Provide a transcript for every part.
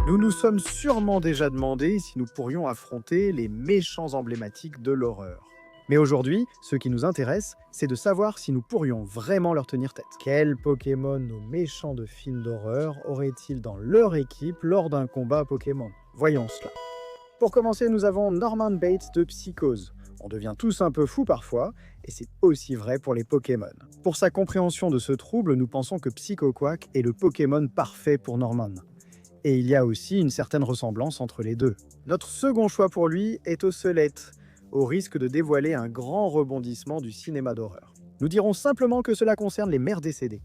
Nous nous sommes sûrement déjà demandé si nous pourrions affronter les méchants emblématiques de l'horreur. Mais aujourd'hui, ce qui nous intéresse, c'est de savoir si nous pourrions vraiment leur tenir tête. Quels Pokémon nos méchants de films d'horreur auraient-ils dans leur équipe lors d'un combat Pokémon? Voyons cela. Pour commencer, nous avons Norman Bates de Psychose. On devient tous un peu fous parfois, et c'est aussi vrai pour les Pokémon. Pour sa compréhension de ce trouble, nous pensons que Psychoquack est le Pokémon parfait pour Norman. Et il y a aussi une certaine ressemblance entre les deux. Notre second choix pour lui est Ocellette, au risque de dévoiler un grand rebondissement du cinéma d'horreur. Nous dirons simplement que cela concerne les mères décédées.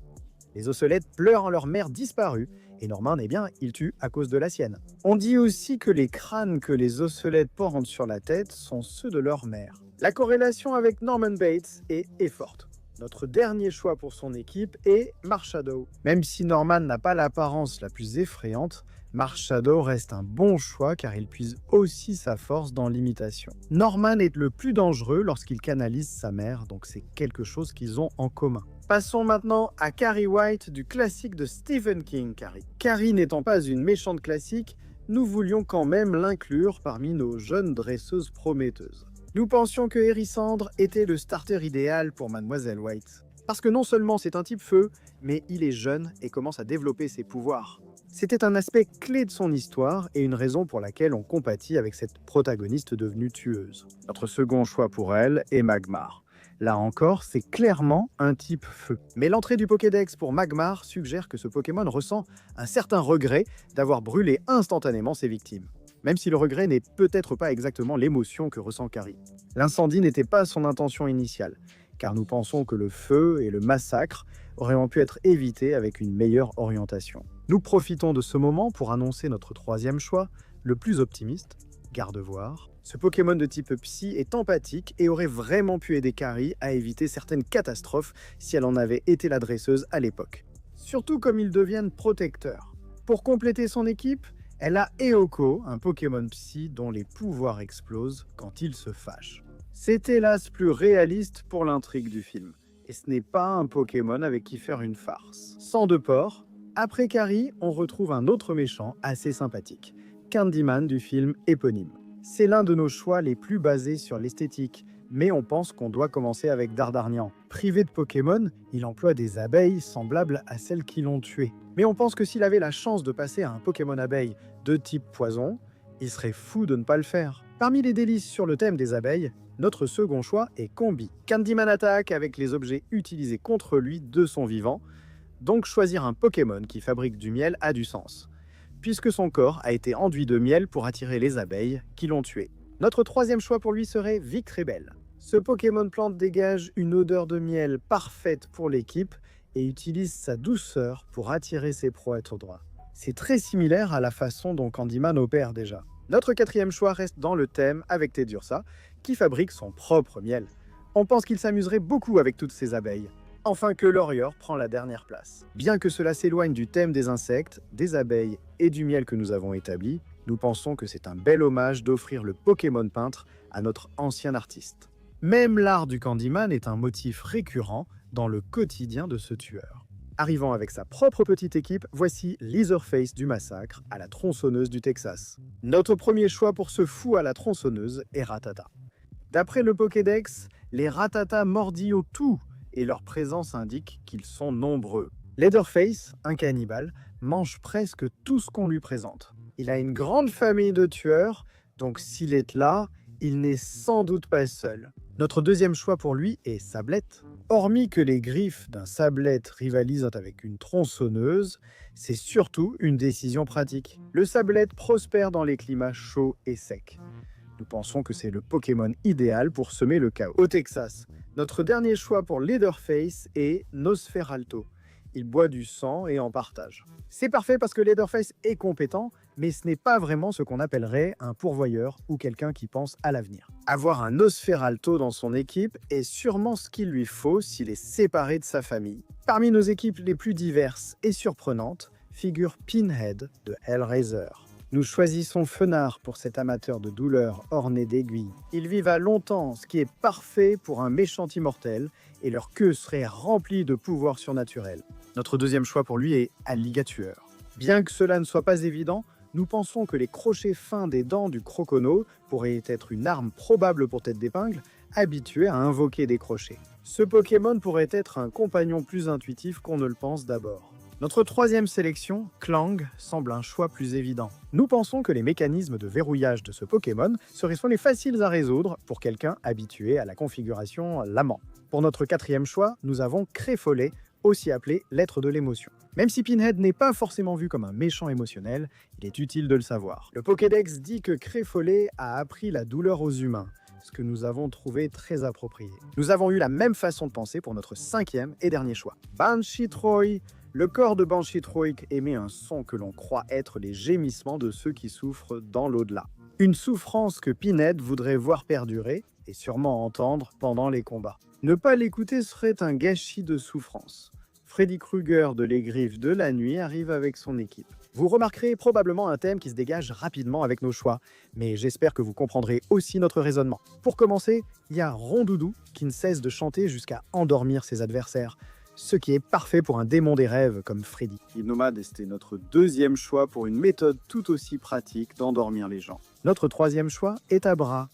Les Ocelettes pleurent en leur mère disparue, et Norman, il tue à cause de la sienne. On dit aussi que les crânes que les Ocelettes portent sur la tête sont ceux de leur mère. La corrélation avec Norman Bates est forte. Notre dernier choix pour son équipe est Marshadow. Même si Norman n'a pas l'apparence la plus effrayante, Marshadow reste un bon choix car il puise aussi sa force dans l'imitation. Norman est le plus dangereux lorsqu'il canalise sa mère, donc c'est quelque chose qu'ils ont en commun. Passons maintenant à Carrie White du classique de Stephen King, Carrie. Carrie n'étant pas une méchante classique, nous voulions quand même l'inclure parmi nos jeunes dresseuses prometteuses. Nous pensions que Hérissandre était le starter idéal pour Mademoiselle White. Parce que non seulement c'est un type feu, mais il est jeune et commence à développer ses pouvoirs. C'était un aspect clé de son histoire et une raison pour laquelle on compatit avec cette protagoniste devenue tueuse. Notre second choix pour elle est Magmar. Là encore, c'est clairement un type feu. Mais l'entrée du Pokédex pour Magmar suggère que ce Pokémon ressent un certain regret d'avoir brûlé instantanément ses victimes. Même si le regret n'est peut-être pas exactement l'émotion que ressent Carrie. L'incendie n'était pas son intention initiale, car nous pensons que le feu et le massacre auraient pu être évités avec une meilleure orientation. Nous profitons de ce moment pour annoncer notre troisième choix, le plus optimiste, Gardevoir. Ce Pokémon de type Psy est empathique et aurait vraiment pu aider Carrie à éviter certaines catastrophes si elle en avait été la dresseuse à l'époque. Surtout comme ils deviennent protecteurs. Pour compléter son équipe, elle a Eoko, un Pokémon Psy dont les pouvoirs explosent quand il se fâche. C'est hélas plus réaliste pour l'intrigue du film, et ce n'est pas un Pokémon avec qui faire une farce. Sans de porc, après Carrie, on retrouve un autre méchant assez sympathique, Candyman du film éponyme. C'est l'un de nos choix les plus basés sur l'esthétique, mais on pense qu'on doit commencer avec Dardarnian. Privé de Pokémon, il emploie des abeilles semblables à celles qui l'ont tué. Mais on pense que s'il avait la chance de passer à un Pokémon abeille de type poison, il serait fou de ne pas le faire. Parmi les délices sur le thème des abeilles, notre second choix est Combi. Candyman attaque avec les objets utilisés contre lui de son vivant, donc choisir un Pokémon qui fabrique du miel a du sens, puisque son corps a été enduit de miel pour attirer les abeilles qui l'ont tué. Notre troisième choix pour lui serait Victreebel. Ce Pokémon plante dégage une odeur de miel parfaite pour l'équipe et utilise sa douceur pour attirer ses proies à tout droit. C'est très similaire à la façon dont Candyman opère déjà. Notre quatrième choix reste dans le thème avec Teddiursa, qui fabrique son propre miel. On pense qu'il s'amuserait beaucoup avec toutes ces abeilles. Enfin que Lorior prend la dernière place. Bien que cela s'éloigne du thème des insectes, des abeilles et du miel que nous avons établi, nous pensons que c'est un bel hommage d'offrir le Pokémon peintre à notre ancien artiste. Même l'art du Candyman est un motif récurrent dans le quotidien de ce tueur. Arrivant avec sa propre petite équipe, voici Leatherface du Massacre à la tronçonneuse du Texas. Notre premier choix pour ce fou à la tronçonneuse est Rattata. D'après le Pokédex, les Rattata mordillent tout et leur présence indique qu'ils sont nombreux. Leatherface, un cannibale, mange presque tout ce qu'on lui présente. Il a une grande famille de tueurs, donc s'il est là, il n'est sans doute pas seul. Notre deuxième choix pour lui est Sablette. Hormis que les griffes d'un Sablette rivalisent avec une tronçonneuse, c'est surtout une décision pratique. Le Sablette prospère dans les climats chauds et secs. Nous pensons que c'est le Pokémon idéal pour semer le chaos. Au Texas, notre dernier choix pour Leatherface est Nosferalto. Il boit du sang et en partage. C'est parfait parce que Leatherface est compétent, mais ce n'est pas vraiment ce qu'on appellerait un pourvoyeur ou quelqu'un qui pense à l'avenir. Avoir un Nosferalto dans son équipe est sûrement ce qu'il lui faut s'il est séparé de sa famille. Parmi nos équipes les plus diverses et surprenantes figure Pinhead de Hellraiser. Nous choisissons Fenard pour cet amateur de douleur orné d'aiguilles. Ils vivent à longtemps, ce qui est parfait pour un méchant immortel, et leur queue serait remplie de pouvoirs surnaturels. Notre deuxième choix pour lui est Alligatueur. Bien que cela ne soit pas évident, Nous pensons que les crochets fins des dents du Crocono pourraient être une arme probable pour Tête d'Épingle, habitué à invoquer des crochets. Ce Pokémon pourrait être un compagnon plus intuitif qu'on ne le pense d'abord. Notre troisième sélection, Klang, semble un choix plus évident. Nous pensons que les mécanismes de verrouillage de ce Pokémon seraient faciles à résoudre pour quelqu'un habitué à la configuration lament. Pour notre quatrième choix, nous avons Créfollet, aussi appelé l'être de l'émotion. Même si Pinhead n'est pas forcément vu comme un méchant émotionnel, il est utile de le savoir. Le Pokédex dit que Créfollet a appris la douleur aux humains, ce que nous avons trouvé très approprié. Nous avons eu la même façon de penser pour notre cinquième et dernier choix. Banshitroy. Le corps de Banshitroy émet un son que l'on croit être les gémissements de ceux qui souffrent dans l'au-delà. Une souffrance que Pinhead voudrait voir perdurer et sûrement entendre pendant les combats. Ne pas l'écouter serait un gâchis de souffrance. Freddy Krueger de Les Griffes de la Nuit arrive avec son équipe. Vous remarquerez probablement un thème qui se dégage rapidement avec nos choix, mais j'espère que vous comprendrez aussi notre raisonnement. Pour commencer, il y a Rondoudou qui ne cesse de chanter jusqu'à endormir ses adversaires, ce qui est parfait pour un démon des rêves comme Freddy. Nomade était notre deuxième choix pour une méthode tout aussi pratique d'endormir les gens. Notre troisième choix est Abra,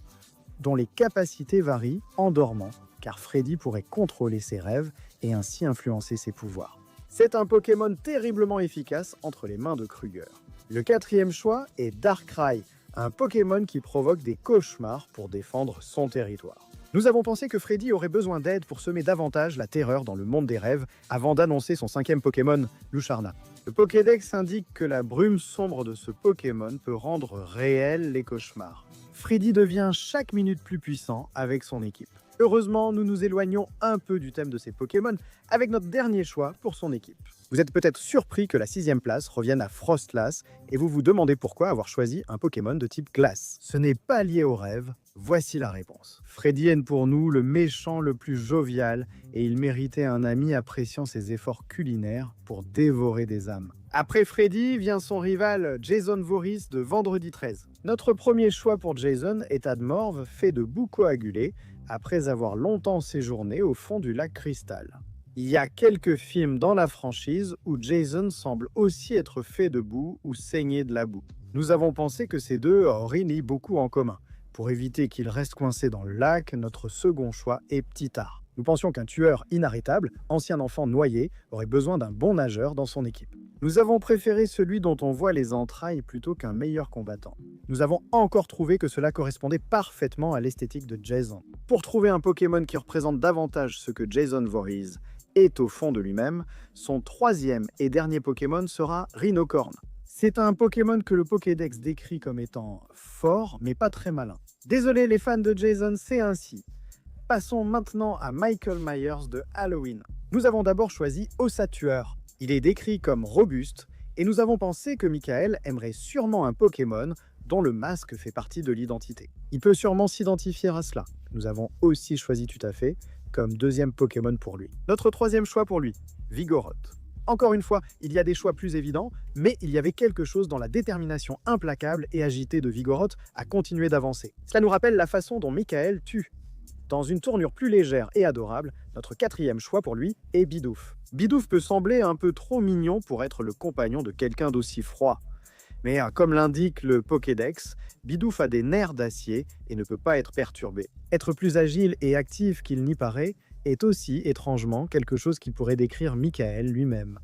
dont les capacités varient en dormant, car Freddy pourrait contrôler ses rêves et ainsi influencer ses pouvoirs. C'est un Pokémon terriblement efficace entre les mains de Kruger. Le quatrième choix est Darkrai, un Pokémon qui provoque des cauchemars pour défendre son territoire. Nous avons pensé que Freddy aurait besoin d'aide pour semer davantage la terreur dans le monde des rêves avant d'annoncer son cinquième Pokémon, Lucharna. Le Pokédex indique que la brume sombre de ce Pokémon peut rendre réels les cauchemars. Freddy devient chaque minute plus puissant avec son équipe. Heureusement, nous nous éloignons un peu du thème de ces Pokémon avec notre dernier choix pour son équipe. Vous êtes peut-être surpris que la 6e place revienne à Frostlass et vous vous demandez pourquoi avoir choisi un Pokémon de type glace. Ce n'est pas lié au rêve, voici la réponse. Freddy est pour nous le méchant le plus jovial et il méritait un ami appréciant ses efforts culinaires pour dévorer des âmes. Après Freddy vient son rival Jason Voorhees de Vendredi 13. Notre premier choix pour Jason est Admorve, fait de boue coagulée, après avoir longtemps séjourné au fond du lac Cristal. Il y a quelques films dans la franchise où Jason semble aussi être fait de boue ou saigner de la boue. Nous avons pensé que ces deux auraient beaucoup en commun. Pour éviter qu'il reste coincé dans le lac, notre second choix est Ptittar. Nous pensions qu'un tueur inarrêtable, ancien enfant noyé, aurait besoin d'un bon nageur dans son équipe. Nous avons préféré celui dont on voit les entrailles plutôt qu'un meilleur combattant. Nous avons encore trouvé que cela correspondait parfaitement à l'esthétique de Jason. Pour trouver un Pokémon qui représente davantage ce que Jason Voorhees est au fond de lui-même, son troisième et dernier Pokémon sera Rhinocorn. C'est un Pokémon que le Pokédex décrit comme étant fort, mais pas très malin. Désolé les fans de Jason, c'est ainsi. Passons maintenant à Michael Myers de Halloween. Nous avons d'abord choisi Ossatueur. Il est décrit comme robuste, et nous avons pensé que Michael aimerait sûrement un Pokémon dont le masque fait partie de l'identité. Il peut sûrement s'identifier à cela. Nous avons aussi choisi Tutafé comme deuxième Pokémon pour lui. Notre troisième choix pour lui, Vigoroth. Encore une fois, il y a des choix plus évidents, mais il y avait quelque chose dans la détermination implacable et agitée de Vigoroth à continuer d'avancer. Cela nous rappelle la façon dont Michael tue. Dans une tournure plus légère et adorable, notre quatrième choix pour lui est Bidoof. Bidoof peut sembler un peu trop mignon pour être le compagnon de quelqu'un d'aussi froid. Mais comme l'indique le Pokédex, Bidoof a des nerfs d'acier et ne peut pas être perturbé. Être plus agile et actif qu'il n'y paraît est aussi, étrangement, quelque chose qui pourrait décrire Michael lui-même.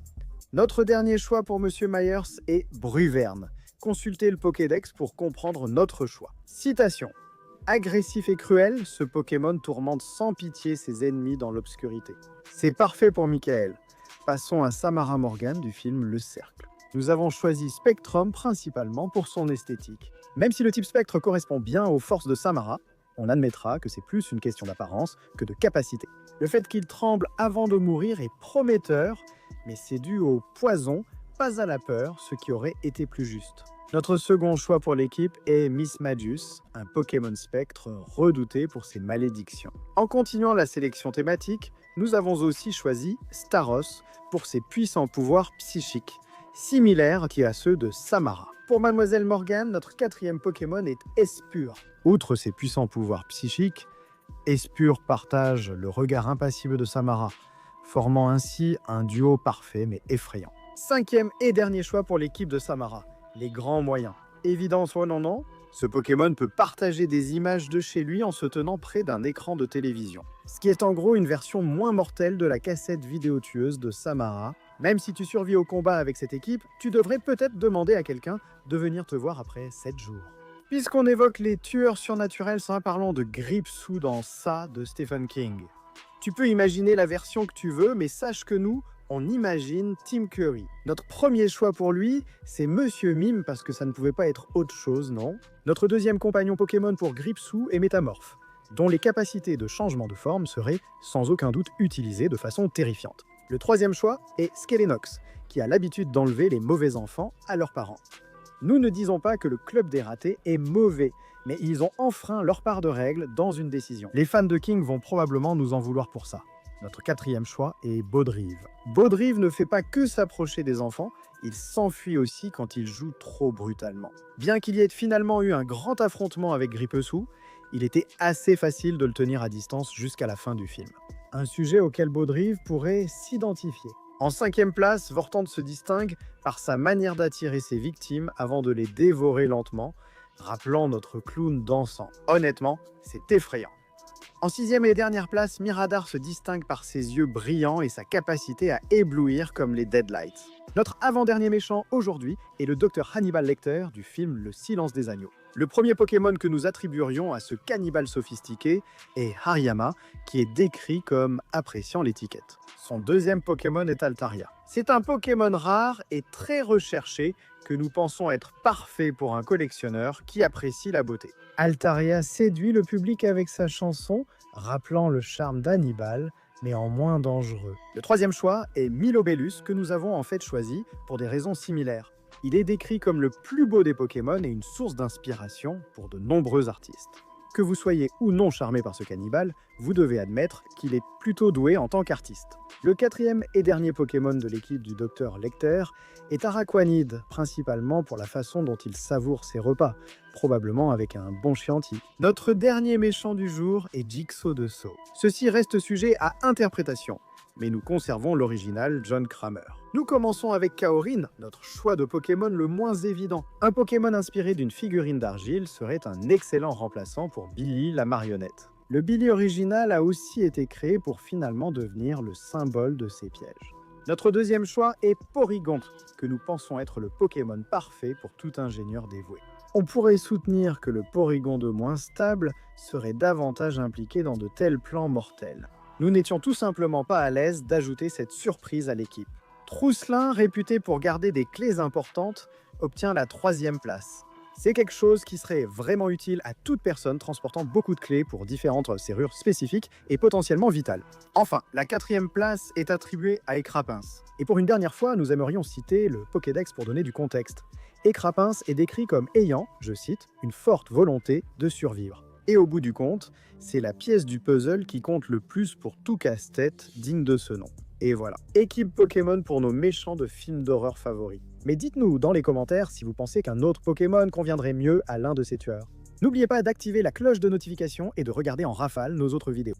Notre dernier choix pour Monsieur Myers est Bruverne. Consultez le Pokédex pour comprendre notre choix. Citation. Agressif et cruel, ce Pokémon tourmente sans pitié ses ennemis dans l'obscurité. C'est parfait pour Michael. Passons à Samara Morgan du film Le Cercle. Nous avons choisi Spectrum principalement pour son esthétique. Même si le type spectre correspond bien aux forces de Samara, on admettra que c'est plus une question d'apparence que de capacité. Le fait qu'il tremble avant de mourir est prometteur, mais c'est dû au poison, pas à la peur, ce qui aurait été plus juste. Notre second choix pour l'équipe est Mismagius, un Pokémon spectre redouté pour ses malédictions. En continuant la sélection thématique, nous avons aussi choisi Staros pour ses puissants pouvoirs psychiques, similaires à ceux de Samara. Pour Mademoiselle Morgan, notre quatrième Pokémon est Espure. Outre ses puissants pouvoirs psychiques, Espure partage le regard impassible de Samara, formant ainsi un duo parfait mais effrayant. Cinquième et dernier choix pour l'équipe de Samara, Les grands moyens. Évident soit non, ce Pokémon peut partager des images de chez lui en se tenant près d'un écran de télévision. Ce qui est en gros une version moins mortelle de la cassette vidéo tueuse de Samara. Même si tu survis au combat avec cette équipe, tu devrais peut-être demander à quelqu'un de venir te voir après 7 jours. Puisqu'on évoque les tueurs surnaturels, parlons de Gripsou dans Ça de Stephen King. Tu peux imaginer la version que tu veux, mais sache que nous, on imagine Tim Curry. Notre premier choix pour lui, c'est Monsieur Mime, parce que ça ne pouvait pas être autre chose, non? Notre deuxième compagnon Pokémon pour Gripsou est Métamorphe, dont les capacités de changement de forme seraient sans aucun doute utilisées de façon terrifiante. Le troisième choix est Skelenox, qui a l'habitude d'enlever les mauvais enfants à leurs parents. Nous ne disons pas que le club des ratés est mauvais, mais ils ont enfreint leur part de règles dans une décision. Les fans de King vont probablement nous en vouloir pour ça. Notre quatrième choix est Baudrive. Baudrive ne fait pas que s'approcher des enfants, il s'enfuit aussi quand il joue trop brutalement. Bien qu'il y ait finalement eu un grand affrontement avec Gripesou, il était assez facile de le tenir à distance jusqu'à la fin du film. Un sujet auquel Baudrive pourrait s'identifier. En cinquième place, Vortante se distingue par sa manière d'attirer ses victimes avant de les dévorer lentement, rappelant notre clown dansant. Honnêtement, c'est effrayant. En sixième et dernière place, Miradar se distingue par ses yeux brillants et sa capacité à éblouir comme les Deadlights. Notre avant-dernier méchant aujourd'hui est le Dr Hannibal Lecter du film Le Silence des Agneaux. Le premier Pokémon que nous attribuerions à ce cannibale sophistiqué est Hariyama, qui est décrit comme appréciant l'étiquette. Son deuxième Pokémon est Altaria. C'est un Pokémon rare et très recherché que nous pensons être parfait pour un collectionneur qui apprécie la beauté. Altaria séduit le public avec sa chanson, rappelant le charme d'Hannibal, mais en moins dangereux. Le troisième choix est Milobellus, que nous avons en fait choisi pour des raisons similaires. Il est décrit comme le plus beau des Pokémon et une source d'inspiration pour de nombreux artistes. Que vous soyez ou non charmé par ce cannibale, vous devez admettre qu'il est plutôt doué en tant qu'artiste. Le quatrième et dernier Pokémon de l'équipe du Dr Lecter est Araquanid, principalement pour la façon dont il savoure ses repas, probablement avec un bon chianti. Notre dernier méchant du jour est Jigsaw de Saw. Ceci reste sujet à interprétation, mais nous conservons l'original John Kramer. Nous commençons avec Kaorin, notre choix de Pokémon le moins évident. Un Pokémon inspiré d'une figurine d'argile serait un excellent remplaçant pour Billy la marionnette. Le Billy original a aussi été créé pour finalement devenir le symbole de ces pièges. Notre deuxième choix est Porygon, que nous pensons être le Pokémon parfait pour tout ingénieur dévoué. On pourrait soutenir que le Porygon de moins stable serait davantage impliqué dans de tels plans mortels. Nous n'étions tout simplement pas à l'aise d'ajouter cette surprise à l'équipe. Trousselin, réputé pour garder des clés importantes, obtient la troisième place. C'est quelque chose qui serait vraiment utile à toute personne transportant beaucoup de clés pour différentes serrures spécifiques et potentiellement vitales. Enfin, la quatrième place est attribuée à Écrapince. Et pour une dernière fois, nous aimerions citer le Pokédex pour donner du contexte. Écrapince est décrit comme ayant, je cite, une forte volonté de survivre. Et au bout du compte, c'est la pièce du puzzle qui compte le plus pour tout casse-tête digne de ce nom. Et voilà, équipe Pokémon pour nos méchants de films d'horreur favoris. Mais dites-nous dans les commentaires si vous pensez qu'un autre Pokémon conviendrait mieux à l'un de ces tueurs. N'oubliez pas d'activer la cloche de notification et de regarder en rafale nos autres vidéos.